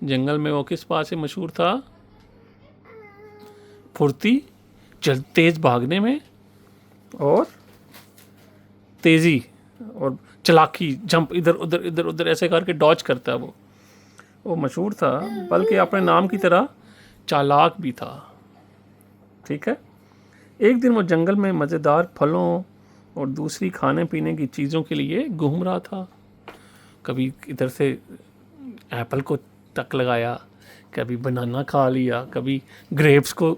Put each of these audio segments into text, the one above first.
जंगल में वो किस बात से मशहूर था? फुर्ती, तेज भागने में, और तेजी, और चालाकी, जंप, इधर उधर ऐसे करके डॉज करता है वो मशहूर था, बल्कि अपने नाम की तरह चालाक भी था। ठीक है। एक दिन वो जंगल में मज़ेदार फलों और दूसरी खाने पीने की चीज़ों के लिए घूम रहा था। कभी इधर से एप्पल को टक लगाया, कभी बनाना खा लिया, कभी ग्रेप्स को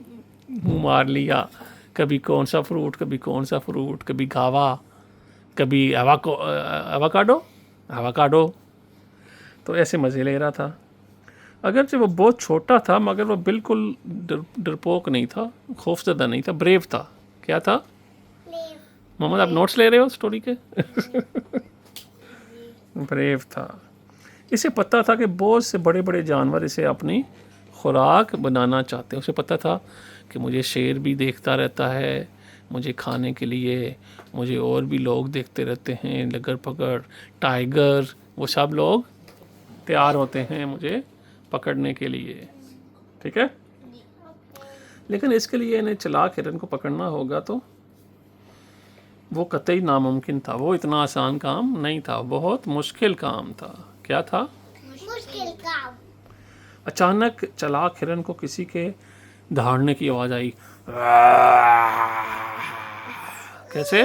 मुंह मार लिया, कभी कौन सा फ्रूट, कभी कौन सा फ्रूट, कभी गावा, कभी एवाकाडो एवाकाडो। तो ऐसे मज़े ले रहा था। अगरचे वो बहुत छोटा था, मगर वो बिल्कुल डरपोक नहीं था, खौफज़दा नहीं था, ब्रेव था। क्या था? मोहम्मद, आप नोट्स ले रहे हो स्टोरी के? ब्रेव था। इसे पता था कि बहुत से बड़े बड़े जानवर इसे अपनी खुराक बनाना चाहते हैं। उसे पता था कि मुझे शेर भी देखता रहता है मुझे खाने के लिए, मुझे और भी लोग देखते रहते हैं, लगड़ पकड़, टाइगर, वो सब लोग तैयार होते हैं मुझे पकड़ने के लिए। ठीक है। लेकिन इसके लिए इन्हें चालाक हिरन को पकड़ना होगा, तो वो कतई नामुमकिन था। वो इतना आसान काम नहीं था, बहुत मुश्किल काम था। क्या था? मुश्किल काम। अचानक चालाक हिरन को किसी के दहाड़ने की आवाज़ आई। कैसे?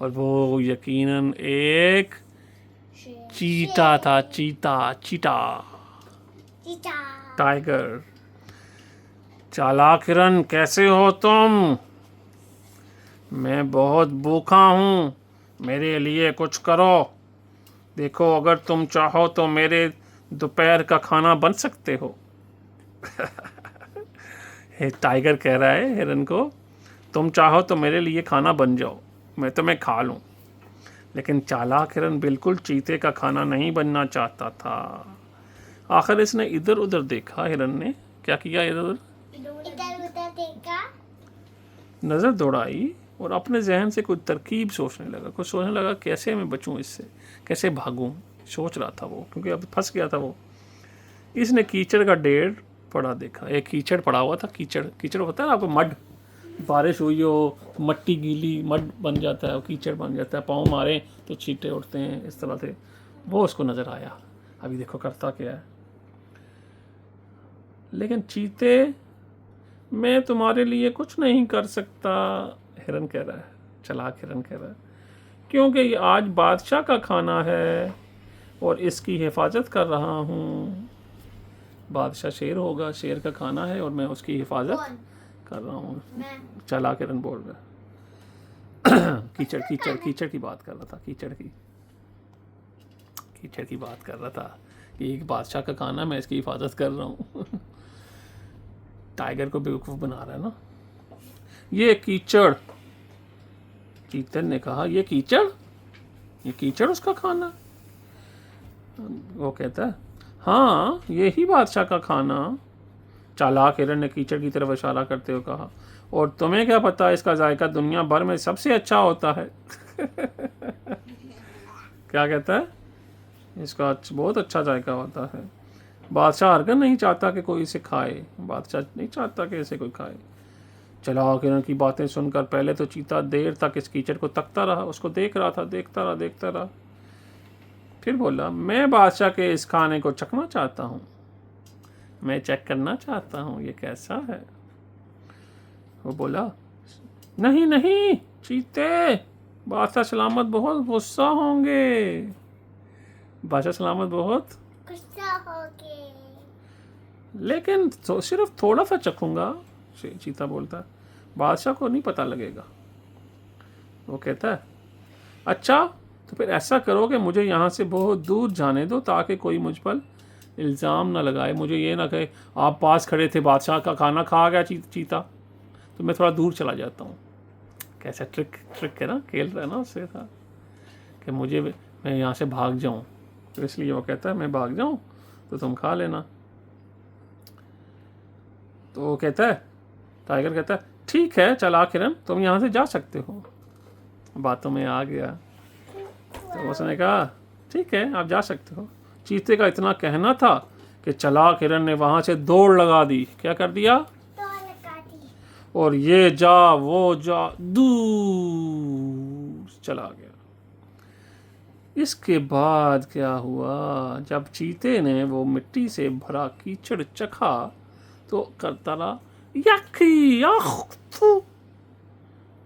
और वो यकीनन एक चीता था। चीता, टाइगर। चालाक हिरन, कैसे हो तुम? मैं बहुत भूखा हूँ, मेरे लिए कुछ करो। देखो, अगर तुम चाहो तो मेरे दोपहर का खाना बन सकते हो। टाइगर कह रहा है हिरन को, तुम चाहो तो मेरे लिए खाना बन जाओ, मैं तुम्हें खा लूँ। लेकिन चालाक हिरन बिल्कुल चीते का खाना नहीं बनना चाहता था। आखिर इसने इधर उधर देखा। हिरन ने क्या किया? इधर उधर देखा, नज़र दौड़ाई और अपने जहन से कुछ तरकीब सोचने लगा, कैसे मैं बचूं इससे, कैसे भागूं। सोच रहा था वो, क्योंकि अब फंस गया था वो। इसने कीचड़ का ढेर पड़ा देखा। एक कीचड़ पड़ा हुआ था। कीचड़ होता है ना आपको, मड, बारिश हुई हो, मट्टी गीली, मड बन जाता है, कीचड़ बन जाता है, पाँव मारें तो छींटे उठते हैं, इस तरह से। वो उसको नज़र आया। अभी देखो करता क्या है। लेकिन चीते, मैं तुम्हारे लिए कुछ नहीं कर सकता, हिरन कह रहा है। चालाक हिरन कह रहा है, क्योंकि ये आज बादशाह का खाना है और इसकी हिफाजत कर रहा हूँ। बादशाह शेर होगा, शेर का खाना है और मैं उसकी हिफाजत कर रहा हूँ। चालाक हिरन बोल रहा है। कीचड़ की बात कर रहा था। कीचड़ की बात कर रहा था कि एक बादशाह का खाना, मैं इसकी हिफाजत कर रहा हूँ। टाइगर को बेवकूफ़ बना रहा है ना। ये कीचड़, चीतन ने कहा, ये कीचड़ उसका खाना? वो कहता है, हाँ, यही बादशाह का खाना। चालाक हिरन ने कीचड़ की तरफ इशारा करते हुए कहा, और तुम्हें क्या पता, इसका जायका दुनिया भर में सबसे अच्छा होता है। क्या कहता है? इसका बहुत अच्छा जायका होता है। बादशाह हरगिज़ नहीं चाहता कि कोई इसे खाए। बादशाह नहीं चाहता कि इसे कोई खाए। चालाक हिरन की बातें सुनकर पहले तो चीता देर तक इस कीचड़ को तकता रहा, उसको देख रहा था, देखता रहा। फिर बोला, मैं बादशाह के इस खाने को चखना चाहता हूँ, मैं चेक करना चाहता हूँ ये कैसा है। वो बोला, नहीं चीते, बादशाह सलामत बहुत गुस्सा होंगे। बादशाह सलामत बहुत गुस्सा होगे। लेकिन सिर्फ थोड़ा सा चखूंगा, चीता बोलता है, बादशाह को नहीं पता लगेगा। वो कहता है, अच्छा, तो फिर ऐसा करो कि मुझे यहाँ से बहुत दूर जाने दो, ताकि कोई मुझ पर इल्ज़ाम ना लगाए, मुझे ये ना कहे आप पास खड़े थे, बादशाह का खाना खा गया चीता, तो मैं थोड़ा दूर चला जाता हूँ। कैसा ट्रिक है ना, खेल रहा है ना उससे था कि मैं यहाँ से भाग जाऊँ, तो इसलिए वो कहता है मैं भाग जाऊँ तो तुम खा लेना। तो वो कहता है, टाइगर कहता है, ठीक है चालाक हिरन, तुम यहाँ से जा सकते हो। बातों में आ गया। तो उसने कहा, ठीक है, आप जा सकते हो। चीते का इतना कहना था कि चालाक हिरन ने वहां से दौड़ लगा दी। क्या कर दिया? तो लगा दी। और ये जा वो जा दूर चला गया। इसके बाद क्या हुआ, जब चीते ने वो मिट्टी से भरा कीचड़ चखा तो करता रहा यक्की अख थू,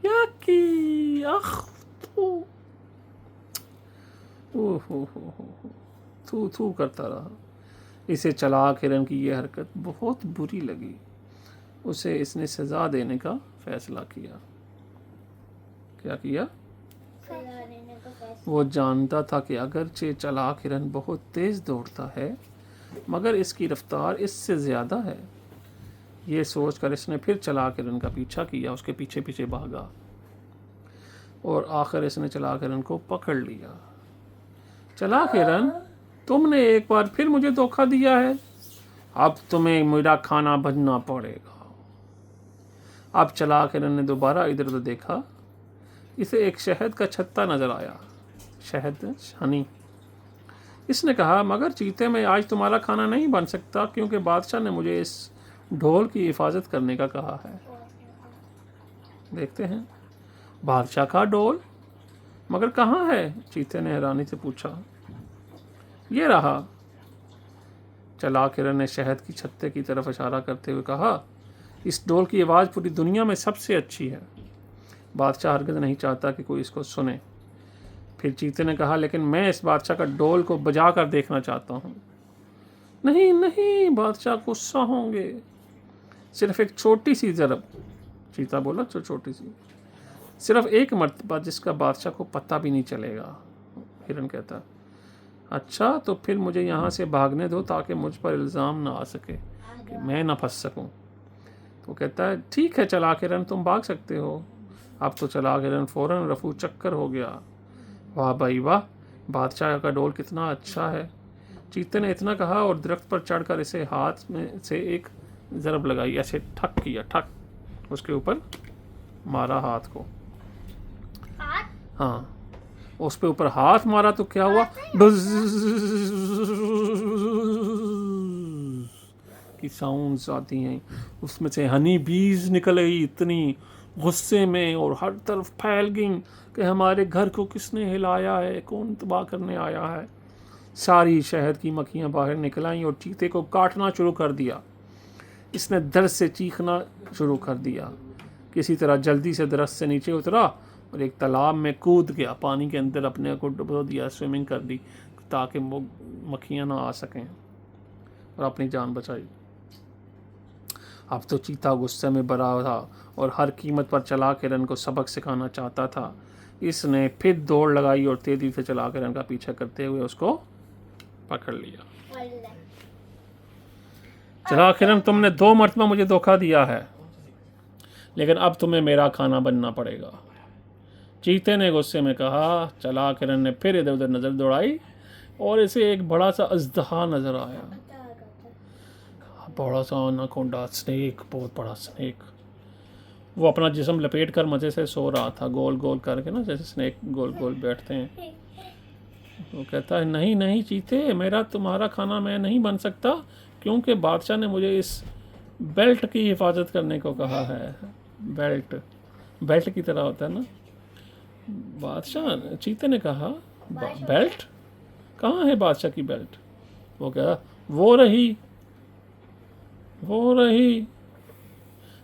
यक्की अख थू, थू थू करता रहा। इसे चालाक हिरन की यह हरकत बहुत बुरी लगी। उसे इसने सजा देने का फैसला किया। क्या किया? वो जानता था कि अगरचे चालाक हिरन बहुत तेज दौड़ता है मगर इसकी रफ्तार इससे ज़्यादा है। ये सोचकर इसने फिर चालाक हिरन का पीछा किया, उसके पीछे पीछे भागा और आखिर इसने चालाक हिरन को पकड़ लिया। चालाक हिरन, तुमने एक बार फिर मुझे धोखा दिया है, अब तुम्हें मेरा खाना बनना पड़ेगा। अब चालाक हिरन ने दोबारा इधर उधर देखा। इसे एक शहद का छत्ता नजर आया, शहद हनी। इसने कहा, मगर चीते में आज तुम्हारा खाना नहीं बन सकता क्योंकि बादशाह ने मुझे इस ढोल की हिफाजत करने का कहा है। देखते हैं, बादशाह का ढोल मगर कहाँ है? चीते ने हैरानी से पूछा। ये रहा। चालाक हिरन ने शहद की छत्ते की तरफ इशारा करते हुए कहा, इस ढोल की आवाज़ पूरी दुनिया में सबसे अच्छी है। बादशाह हरगिज़ नहीं चाहता कि कोई इसको सुने। फिर चीते ने कहा, लेकिन मैं इस बादशाह का ढोल को बजा कर देखना चाहता हूँ। नहीं नहीं, बादशाह गुस्सा होंगे। सिर्फ एक छोटी सी ज़रब, चीता बोला, छोटी सी, सिर्फ एक मर्तबा जिसका बादशाह को पता भी नहीं चलेगा। हिरन कहता, अच्छा तो फिर मुझे यहाँ से भागने दो ताकि मुझ पर इल्ज़ाम ना आ सके कि मैं ना फंस सकूँ। तो कहता है, ठीक है चालाक हिरन, तुम भाग सकते हो। अब तो चालाक हिरन फ़ौरन रफू चक्कर हो गया। वाह भाई वाह, बादशाह का ढोल कितना अच्छा है। चीते ने इतना कहा और दरख्त पर चढ़कर इसे हाथ में से एक ज़रब लगाई, ऐसे ठक किया, ठक, उसके ऊपर मारा हाथ को। हाँ, उस पे ऊपर हाथ मारा तो क्या हुआ, की साउंड्स आती हैं। उसमें से हनी बीज निकल गई इतनी गुस्से में और हर तरफ फैल गई कि हमारे घर को किसने हिलाया है, कौन तबाह करने आया है। सारी शहद की मक्खियाँ बाहर निकल आईं और चीते को काटना शुरू कर दिया। इसने दर्द से चीखना शुरू कर दिया। किसी तरह जल्दी से दरख्त से नीचे उतरा और एक तालाब में कूद गया, पानी के अंदर अपने को डुबो दिया, स्विमिंग कर दी ताकि वो मक्खियाँ ना आ सकें, और अपनी जान बचाई। अब तो चीता गुस्से में भरा था और हर कीमत पर चालाक हिरन को सबक सिखाना चाहता था। इसने फिर दौड़ लगाई और तेजी से चालाक हिरन का पीछा करते हुए उसको पकड़ लिया। चालाक हिरन, तुमने 2 मरतबा मुझे धोखा दिया है, लेकिन अब तुम्हें मेरा खाना बनना पड़ेगा। चीते ने गुस्से में कहा। चालाक हिरन ने फिर इधर उधर नज़र दौड़ाई और इसे एक बड़ा सा अजदहा नज़र आया, बड़ा सा अनाकोंडा, स्नेक, बहुत बड़ा स्नेक। वो अपना जिस्म लपेट कर मज़े से सो रहा था, गोल गोल करके ना, जैसे स्नेक गोल गोल बैठते हैं। वो कहता है, नहीं नहीं चीते, मेरा तुम्हारा खाना मैं नहीं बन सकता क्योंकि बादशाह ने मुझे इस बेल्ट की हिफाजत करने को कहा है। बेल्ट, बेल्ट की तरह होता है ना। बादशाह, चीते ने कहा, बेल्ट कहाँ है बादशाह की बेल्ट? वो कहा, वो रही।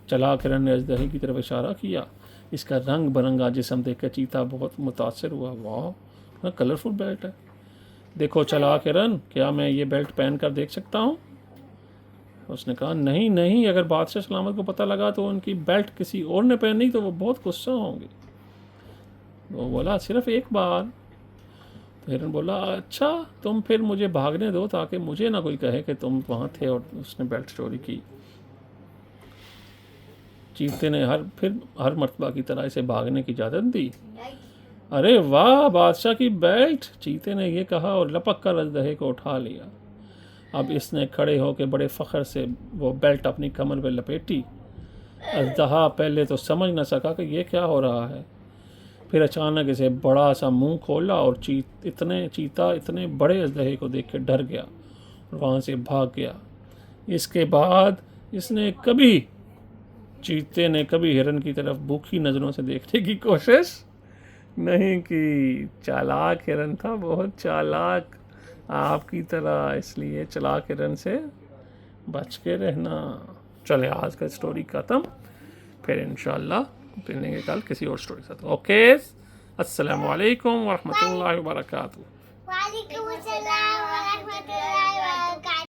चालाक हिरन ने अजदहे की तरफ इशारा किया। इसका रंग बिरंगा जिस्म देखकर चीता बहुत मुतासिर हुआ। वाह, कलरफुल बेल्ट है। देखो चालाक हिरन, क्या मैं ये बेल्ट पहन कर देख सकता हूँ? उसने कहा, नहीं नहीं, अगर बादशाह सलामत को पता लगा तो उनकी बेल्ट किसी और ने पहनी तो वो बहुत गुस्सा होंगे। वो बोला, सिर्फ एक बार। तो हिरन बोला, अच्छा तुम फिर मुझे भागने दो ताकि मुझे ना कोई कहे कि तुम वहाँ थे और उसने बेल्ट चोरी की। चीते ने हर मर्तबा की तरह इसे भागने की इजाज़त दी। अरे वाह, बादशाह की बेल्ट, चीते ने यह कहा और लपक कर अजदहे को उठा लिया। अब इसने खड़े होकर बड़े फ़ख्र से वो बेल्ट अपनी कमर पर लपेटी। अजदहा पहले तो समझ न सका कि यह क्या हो रहा है, फिर अचानक इसे बड़ा सा मुंह खोला और चीता इतने बड़े अजदहे को देख के डर गया और वहाँ से भाग गया। इसके बाद चीते ने कभी हिरन की तरफ भूखी नज़रों से देखने की कोशिश नहीं की। चालाक हिरन था, बहुत चालाक आपकी तरह, इसलिए चालाक हिरन से बच के रहना। चले आज का स्टोरी ख़त्म, फिर इंशाल्लाह मिलेंगे कल किसी और स्टोरी के साथ। ओके, अस्सलामु अलैकुम वरहमतुल्लाहि वबरकातुहू। वालेकुम अस्सलाम व रहमतुल्लाहि